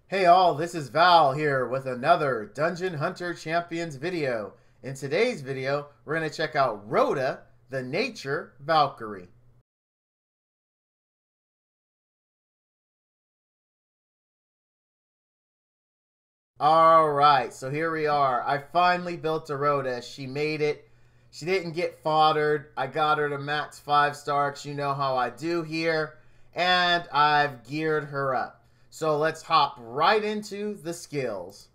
Hey all, this is Val here with another Dungeon Hunter Champions video. In today's video, we're going to check out Rota, the Nature Valkyrie. Alright, so here we are. I finally built a Rota. She made it. She didn't get foddered. I got her to max 5-star because you know how I do here. And I've geared her up. So let's hop right into the skills.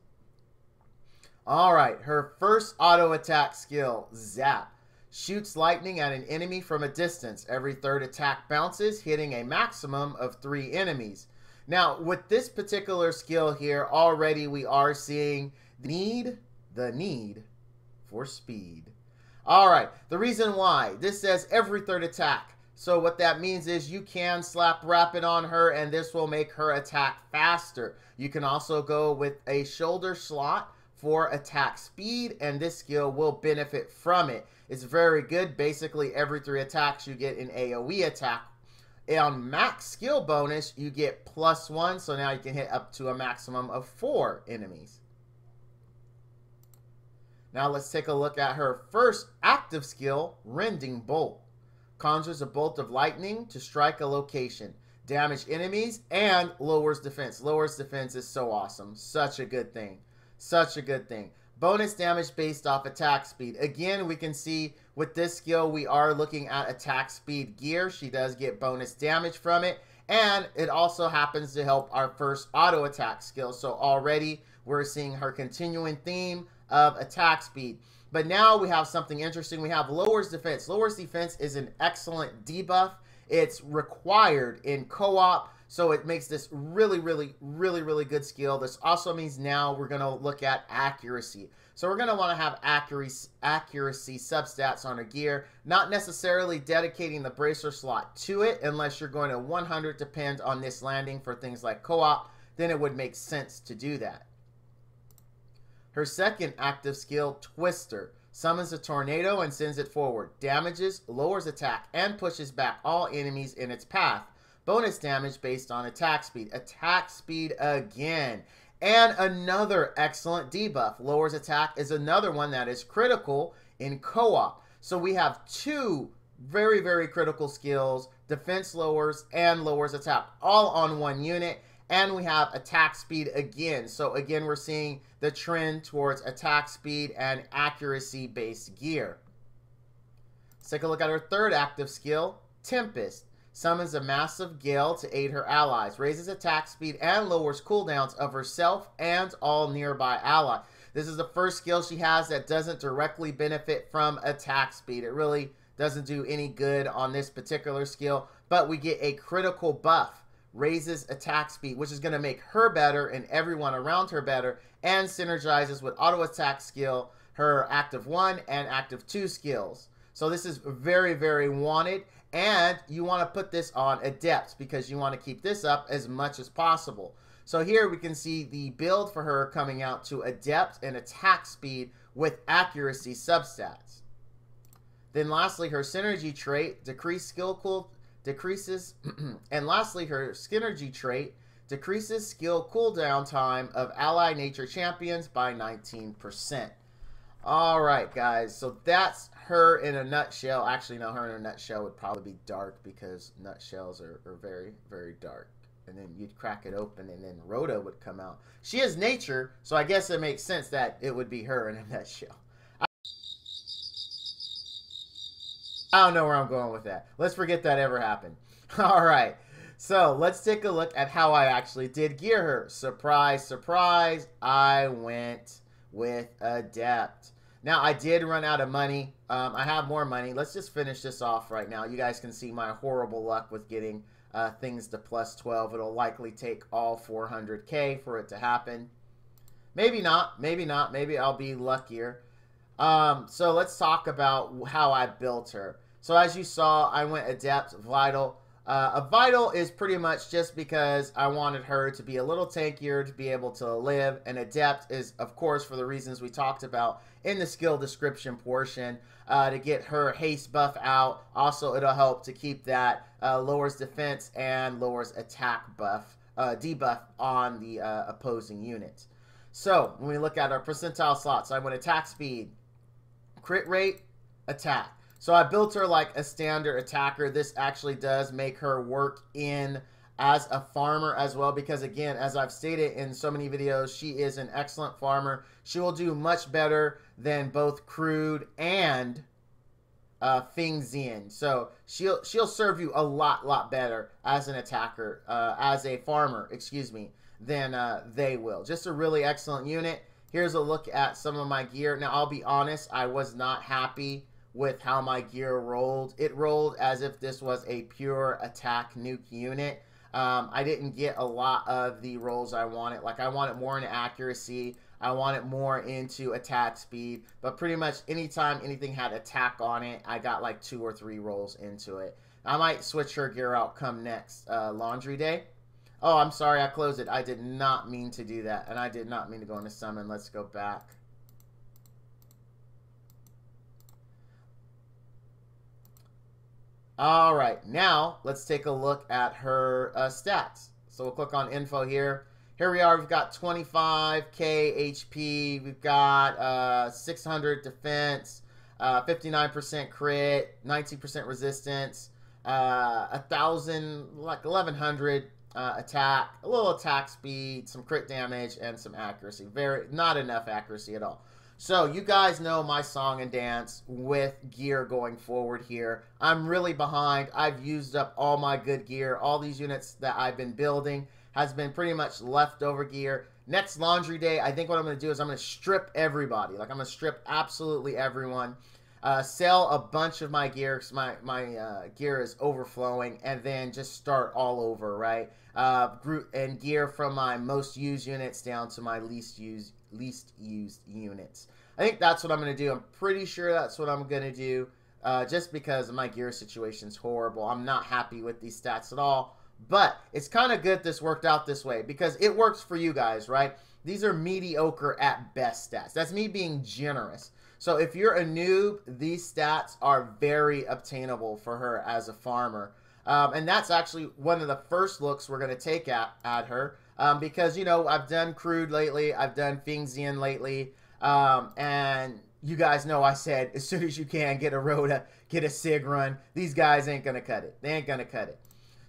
Alright, her first auto attack skill, Zap. Shoots lightning at an enemy from a distance. Every third attack bounces, hitting a maximum of 3 enemies. Now, with this particular skill here, already we are seeing the need for speed. Alright, the reason why, this says every third attack. So what that means is you can slap rapid on her and this will make her attack faster. You can also go with a shoulder slot for attack speed and this skill will benefit from it. It's very good. Basically every 3 attacks you get an AoE attack. And on max skill bonus you get +1, so now you can hit up to a maximum of 4 enemies. Now let's take a look at her first active skill, Rending Bolt. Conjures a bolt of lightning to strike a location, damage enemies, and lowers defense. Lowers defense is so awesome. Such a good thing. Such a good thing. Bonus damage based off attack speed. Again, we can see with this skill, we are looking at attack speed gear. She does get bonus damage from it. And it also happens to help our first auto attack skill. So already we're seeing her continuing theme of attack speed. But now we have something interesting. We have lowers defense. Lowers defense is an excellent debuff. It's required in co-op, so it makes this really good skill. This also means now we're going to look at accuracy. So we're going to want to have accuracy substats on our gear, not necessarily dedicating the bracer slot to it unless you're going to 100 depend on this landing for things like co-op. Then it would make sense to do that. Her second active skill, Twister, summons a tornado and sends it forward. Damages, lowers attack, and pushes back all enemies in its path. Bonus damage based on attack speed. Attack speed again. And another excellent debuff. Lowers attack is another one that is critical in co-op. So we have 2 very critical skills. Defense lowers and lowers attack all on 1 unit. And we have attack speed again. So again, we're seeing the trend towards attack speed and accuracy-based gear. Let's take a look at her third active skill, Tempest. Summons a massive gale to aid her allies. Raises attack speed and lowers cooldowns of herself and all nearby allies. This is the first skill she has that doesn't directly benefit from attack speed. It really doesn't do any good on this particular skill, but we get a critical buff. Raises attack speed, which is going to make her better and everyone around her better, and synergizes with auto attack skill, her active 1 and active 2 skills. So this is very wanted, and you want to put this on adept because you want to keep this up as much as possible. So here we can see the build for her coming out to adept and attack speed with accuracy substats. Then lastly, her synergy trait, and lastly, her synergy trait decreases skill cooldown time of ally nature champions by 19%. Alright guys, so that's her in a nutshell. Actually no, her in a nutshell would probably be dark because nutshells are very dark. And then you'd crack it open and then Rota would come out. She is nature, so I guess it makes sense that it would be her in a nutshell. I don't know where I'm going with that. Let's forget that ever happened. Alright, so let's take a look at how I actually did gear her. Surprise, surprise, I went with Adept. Now, I did run out of money. I have more money. Let's just finish this off right now. You guys can see my horrible luck with getting things to +12. It'll likely take all 400k for it to happen. Maybe not. Maybe not. Maybe I'll be luckier. So let's talk about how I built her. So as you saw, I went Adept, Vital. A Vital is pretty much just because I wanted her to be a little tankier to be able to live. And Adept is, of course, for the reasons we talked about in the skill description portion, to get her haste buff out. Also, it'll help to keep that lowers defense and lowers attack buff debuff on the opposing units. So when we look at our percentile slots, I went attack speed, crit rate, attack. So I built her like a standard attacker. This actually does make her work in as a farmer as well, because again, as I've stated in so many videos, she is an excellent farmer. She will do much better than both Crude and Fing Xian. So she'll serve you a lot better as an attacker, as a farmer, excuse me, than they will. Just a really excellent unit. Here's a look at some of my gear. Now, I'll be honest, I was not happy with how my gear rolled. It rolled as if this was a pure attack nuke unit. I didn't get a lot of the rolls I wanted. Like, I wanted more in accuracy. I wanted more into attack speed. But pretty much anytime anything had attack on it, I got like 2 or 3 rolls into it. I might switch her gear out come next laundry day. Oh, I'm sorry, I closed it. I did not mean to do that. And I did not mean to go into summon. Let's go back. All right, now let's take a look at her stats. So we'll click on info here. Here we are, we've got 25k HP, we've got 600 defense, 59% crit, 19% resistance, 1,000, like 1,100 attack, a little attack speed, some crit damage, and some accuracy. Not enough accuracy at all. So you guys know my song and dance with gear going forward here. I'm really behind. I've used up all my good gear. All these units that I've been building has been pretty much leftover gear. Next laundry day, I think what I'm going to do is I'm going to strip everybody. Like, I'm going to strip absolutely everyone. Sell a bunch of my gear because my gear is overflowing, and then just start all over, right? And gear from my most used units down to my least used units. I think that's what I'm going to do. I'm pretty sure that's what I'm going to do, just because my gear situation's horrible. I'm not happy with these stats at all, but it's kind of good this worked out this way because it works for you guys, right? These are mediocre at best stats. That's me being generous. So if you're a noob, these stats are very obtainable for her as a farmer. And that's actually one of the first looks we're going to take at her. Because, you know, I've done Crude lately. I've done Fing Xian lately. And you guys know I said, as soon as you can, get a Rota, get a Sig run. These guys ain't going to cut it. They ain't going to cut it.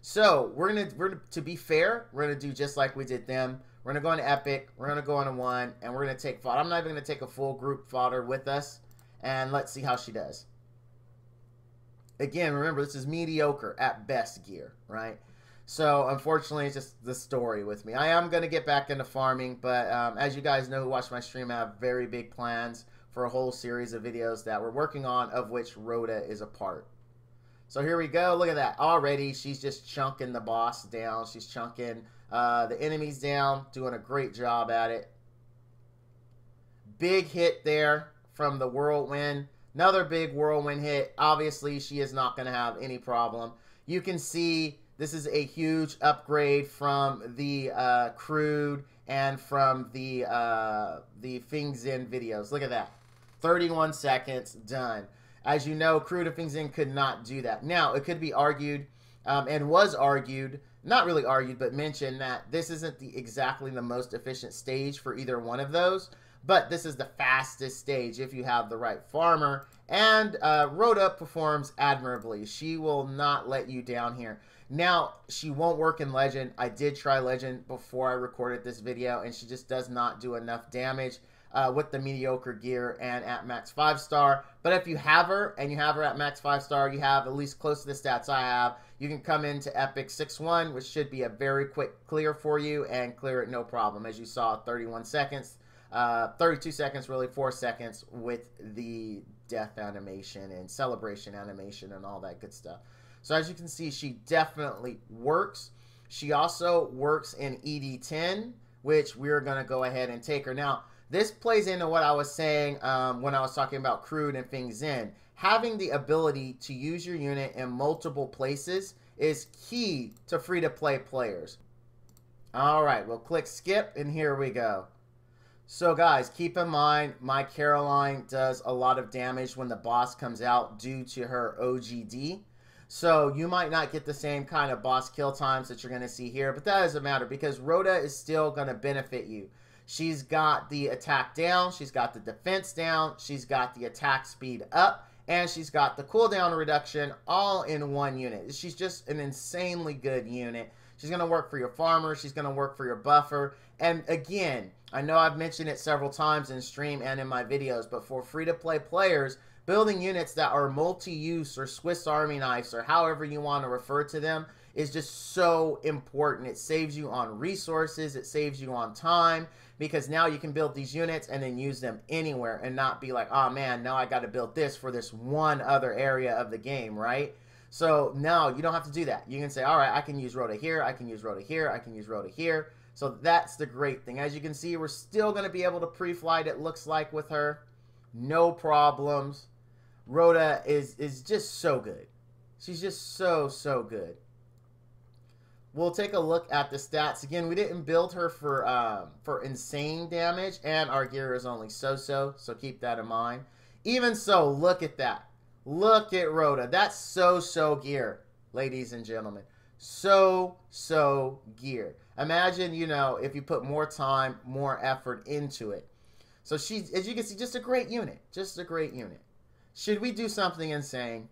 So we're to be fair, we're going to do just like we did them. We're going to go into Epic. We're going to go into 1. And we're going to take fodder. I'm not even going to take a full group fodder with us. And let's see how she does. Again, remember, this is mediocre at best gear, right? So, unfortunately, it's just the story with me. I am going to get back into farming, but as you guys know who watch my stream, I have very big plans for a whole series of videos that we're working on, of which Rota is a part. So, here we go. Look at that. Already, she's just chunking the boss down. She's chunking the enemies down, doing a great job at it. Big hit there from the Whirlwind. Another big Whirlwind hit. Obviously, she is not going to have any problem. You can see this is a huge upgrade from the Crude and from the Fing Xian videos. Look at that. 31 seconds, done. As you know, Crude and Fing Xian could not do that. Now, it could be argued, and was argued, not really argued, but mentioned that this isn't exactly the most efficient stage for either one of those. But this is the fastest stage if you have the right farmer. And Rota performs admirably. She will not let you down here. Now, she won't work in Legend. I did try Legend before I recorded this video, and she just does not do enough damage with the mediocre gear and at max 5-star. But if you have her, and you have her at max 5-star, you have at least close to the stats I have, you can come into Epic 6-1, which should be a very quick clear for you, and clear it no problem. As you saw, 31 seconds. 32 seconds, really 4 seconds with the death animation and celebration animation and all that good stuff. So as you can see, she definitely works. She also works in ED10, which we're going to go ahead and take her. Now, this plays into what I was saying when I was talking about Crude and Fing Xian. Having the ability to use your unit in multiple places is key to free-to-play players. All right, we'll click skip, and here we go. So guys, keep in mind, my Caroline does a lot of damage when the boss comes out due to her OGD. So you might not get the same kind of boss kill times that you're going to see here, but that doesn't matter because Rota is still going to benefit you. She's got the attack down, she's got the defense down, she's got the attack speed up, and she's got the cooldown reduction all in one unit. She's just an insanely good unit. She's going to work for your farmer, she's going to work for your buffer, and again, I know I've mentioned it several times in stream and in my videos, but for free-to-play players, building units that are multi-use or Swiss Army knives or however you want to refer to them is just so important. It saves you on resources, it saves you on time, because now you can build these units and then use them anywhere and not be like, oh man, now I got to build this for this one other area of the game, right? So no, you don't have to do that. You can say, all right, I can use Rota here, I can use Rota here, I can use Rota here. So that's the great thing. As you can see, we're still going to be able to pre-flight, it looks like, with her. No problems. Rota is just so good. She's just so good. We'll take a look at the stats. Again, we didn't build her for insane damage, and our gear is only so keep that in mind. Even so, look at that. Look at Rota. That's so gear, ladies and gentlemen. So gear. Imagine, you know, if you put more time, more effort into it. So she's, as you can see, just a great unit. Just a great unit. Should we do something insane?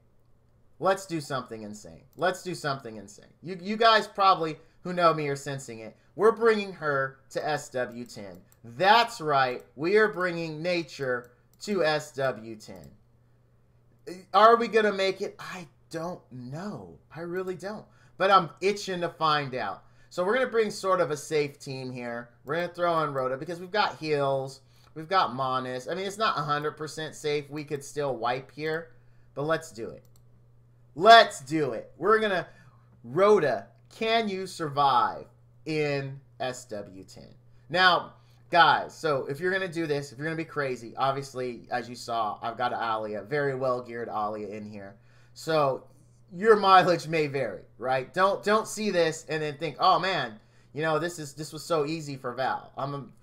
Let's do something insane. Let's do something insane. You guys probably, who know me, are sensing it. We're bringing her to SW10. That's right. We are bringing nature to SW10. Are we going to make it? I don't know. I really don't. But I'm itching to find out. So we're going to bring sort of a safe team here. We're going to throw in Rota because we've got heals. We've got Monis. I mean, it's not 100% safe. We could still wipe here. But let's do it. Let's do it. We're going to... Rota, can you survive in SW10? Now, guys, so if you're going to do this, if you're going to be crazy, obviously, as you saw, I've got an Alia, very well-geared Alia in here. So your mileage may vary, right? Don't see this and then think, oh, man, you know, this was so easy for Val.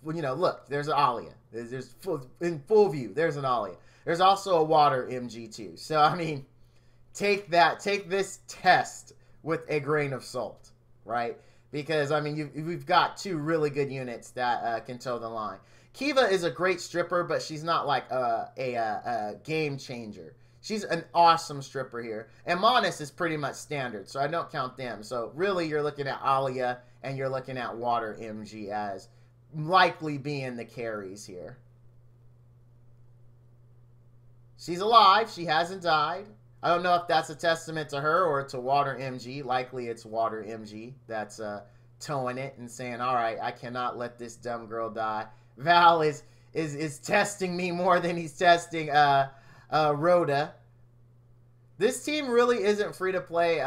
You know, look, there's an Alia. There's in full view, there's an Alia. There's also a water MG too. So, I mean, take this test with a grain of salt, right? Because, I mean, we've got two really good units that can toe the line. Kiva is a great stripper, but she's not like a game changer. She's an awesome stripper here. And Monis is pretty much standard, so I don't count them. So really, you're looking at Alia and you're looking at Water MG as likely being the carries here. She's alive. She hasn't died. I don't know if that's a testament to her or to Water MG. Likely it's Water MG that's towing it and saying, all right, I cannot let this dumb girl die. Val is testing me more than he's testing Rota. This team really isn't free to play,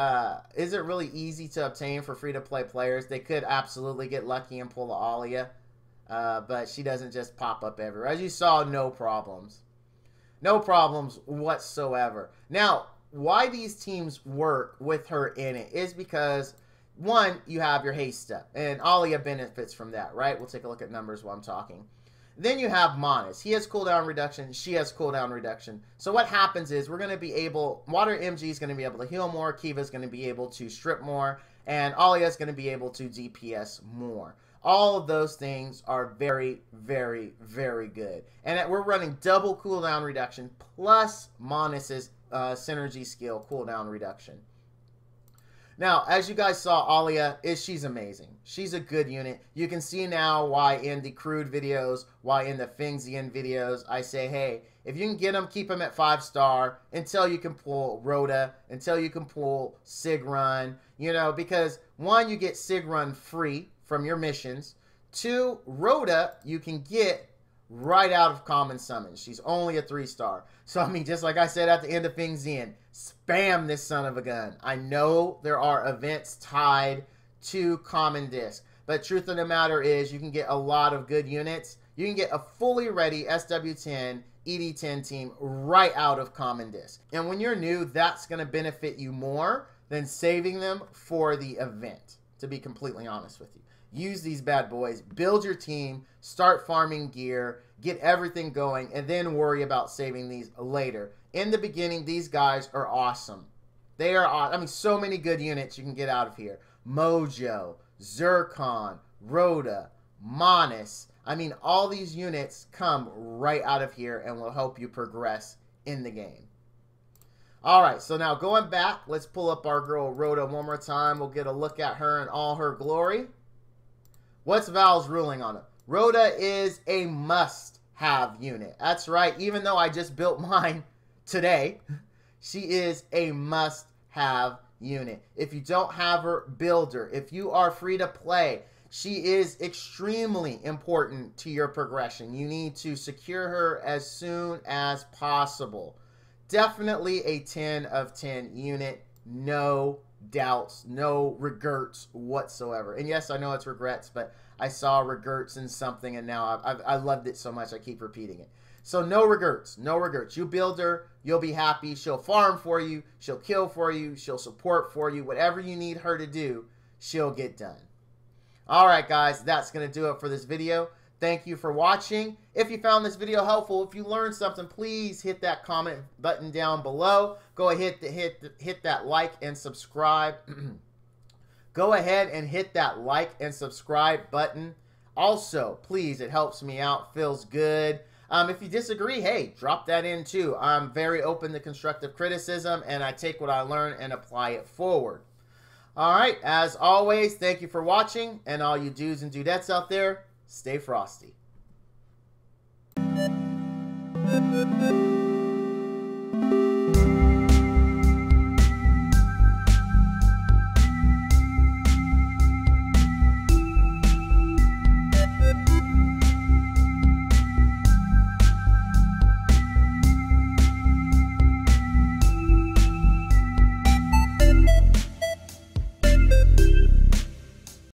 isn't really easy to obtain for free to play players. They could absolutely get lucky and pull a Alia, but she doesn't just pop up everywhere. As you saw, no problems. No problems whatsoever. Now, why these teams work with her in it is because, one, you have your haste step, and Alia benefits from that, right? We'll take a look at numbers while I'm talking. Then you have Monis. He has cooldown reduction. She has cooldown reduction. So what happens is we're going to be able... Water MG is going to be able to heal more. Kiva is going to be able to strip more. And Alia is going to be able to DPS more. All of those things are very good. And we're running double cooldown reduction plus Monis's synergy skill cooldown reduction. Now, as you guys saw, Alia, she's amazing. She's a good unit. You can see now why in the crude videos, why in the Fingsian videos, I say, hey, if you can get them, keep them at 5-star until you can pull Rota, until you can pull Sigrun, you know, because one, you get Sigrun free from your missions. Two, Rota, you can get right out of common summons. She's only a 3-star. So, I mean, just like I said at the end of Fingsian, spam this son of a gun. I know there are events tied to common disc, but truth of the matter is you can get a lot of good units. You can get a fully ready SW10 ED10 team right out of common disc. And when you're new, that's going to benefit you more than saving them for the event, to be completely honest with you. Use these bad boys, build your team, start farming gear, get everything going, and then worry about saving these later. In the beginning, these guys are awesome. They are, I mean, so many good units you can get out of here. Mojo, Zircon, Rota, Monis. I mean, all these units come right out of here and will help you progress in the game. All right, so now going back, let's pull up our girl Rota one more time. We'll get a look at her in all her glory. What's Val's ruling on it? Rota is a must-have unit. That's right. Even though I just built mine today, she is a must-have unit. If you don't have her, build her. If you are free to play, she is extremely important to your progression. You need to secure her as soon as possible. Definitely a 10 of 10 unit. No doubts, no regrets whatsoever. And yes, I know it's regrets, but I saw regrets in something, and now I loved it so much I keep repeating it. So no regrets, no regrets. You build her, you'll be happy. She'll farm for you, she'll kill for you, she'll support for you. Whatever you need her to do, she'll get done. All right, guys, that's going to do it for this video. Thank you for watching. If you found this video helpful, if you learned something, please hit that comment button down below. Go ahead hit that like and subscribe. Go ahead and hit that like and subscribe button. Also, please, it helps me out, feels good. If you disagree, hey, drop that in too. I'm very open to constructive criticism, and I take what I learn and apply it forward. All right, as always, thank you for watching, and all you dudes and dudettes out there, stay frosty.